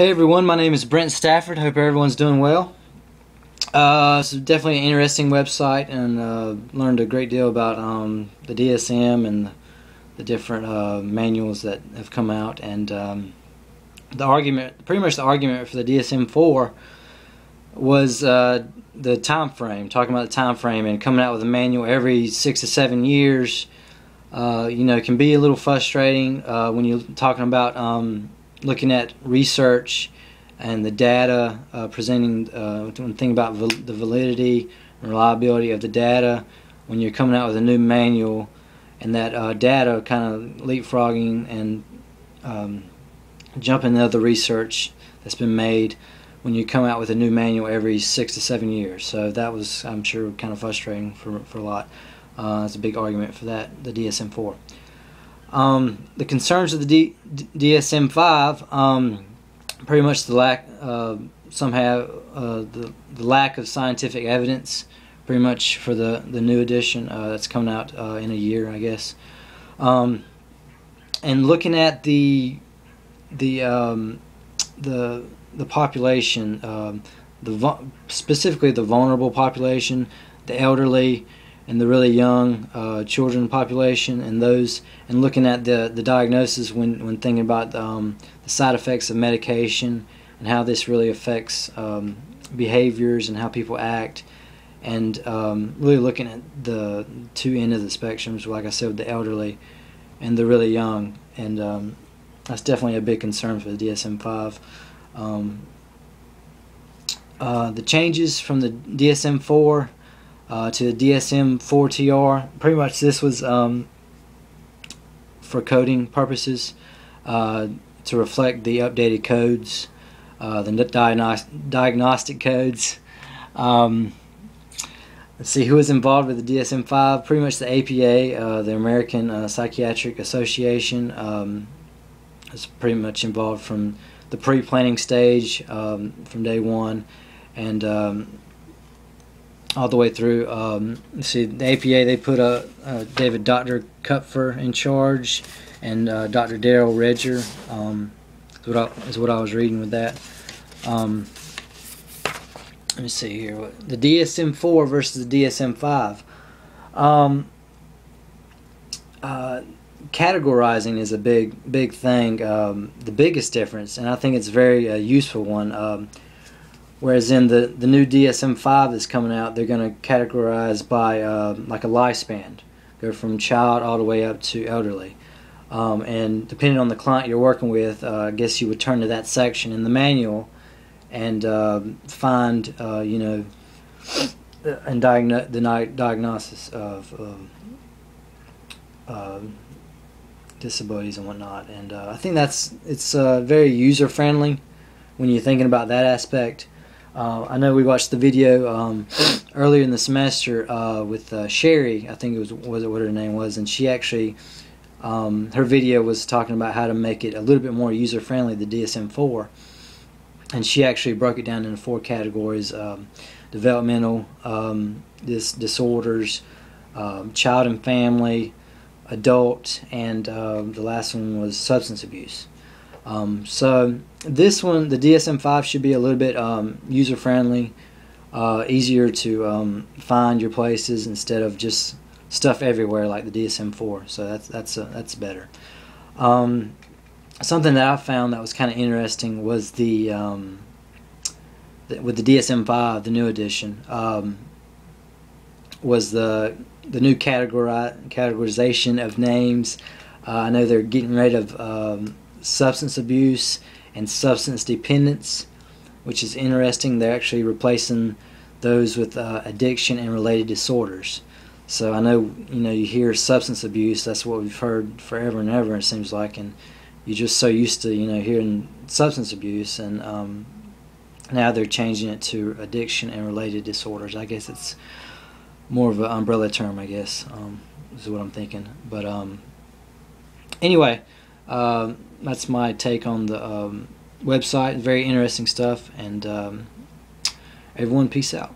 Hey everyone, my name is Brent Stafford. Hope everyone's doing well. So definitely an interesting website, and learned a great deal about the DSM and the different manuals that have come out. And the argument, pretty much the argument for the DSM-4 was the time frame, talking about the time frame and coming out with a manual every 6 to 7 years. It can be a little frustrating when you're talking about looking at research and the data, presenting when thinking about the validity and reliability of the data when you're coming out with a new manual, and that data kind of leapfrogging and jumping the other research that's been made when you come out with a new manual every 6 to 7 years. So that was, I'm sure, kind of frustrating for a lot. It's a big argument for that, the DSM-4. The concerns of the DSM-5, pretty much the lack, the lack of scientific evidence, pretty much for the new edition that's coming out in a year, I guess. And looking at the population, specifically the vulnerable population, the elderly, and the really young children population, and looking at the diagnosis when thinking about the side effects of medication and how this really affects behaviors and how people act, and really looking at the two ends of the spectrums, like I said, with the elderly and the really young, and that's definitely a big concern for the DSM-5. The changes from the DSM-4 to the DSM-4TR, pretty much this was for coding purposes, to reflect the updated codes, the diagnostic codes. Let's see who was involved with the DSM-5. Pretty much the APA, the American Psychiatric Association, is pretty much involved from the pre-planning stage, from day one, and all the way through. Let's see, the APA, they put Dr. Kupfer in charge, and Dr. Daryl Redger is what I was reading with that. Let me see here. The DSM-4 versus the DSM-5. Categorizing is a big thing. The biggest difference, and I think it's a very useful one. Whereas in the new DSM-5 that's coming out, they're going to categorize by like a lifespan, go from child all the way up to elderly. And depending on the client you're working with, I guess you would turn to that section in the manual and find, and the diagnosis of disabilities and whatnot. And I think it's very user-friendly when you're thinking about that aspect. I know we watched the video earlier in the semester with Sherry, I think it was what her name was, and she actually, her video was talking about how to make it a little bit more user-friendly, the DSM-4, and she actually broke it down into 4 categories: developmental disorders, child and family, adult, and the last one was substance abuse. So this one, the DSM-5, should be a little bit user-friendly, easier to find your places instead of just stuff everywhere like the DSM-4. So that's better. Something that I found that was kind of interesting was with the DSM-5, the new edition, was the new categorization of names. I know they're getting rid of substance abuse and substance dependence, which is interesting. They're actually replacing those with addiction and related disorders. So I know, you hear substance abuse, that's what we've heard forever and ever, it seems like, and you're just so used to hearing substance abuse, and now they're changing it to addiction and related disorders. I guess it's more of an umbrella term, I guess, is what I'm thinking. But anyway, that's my take on the website. Very interesting stuff, and everyone, peace out.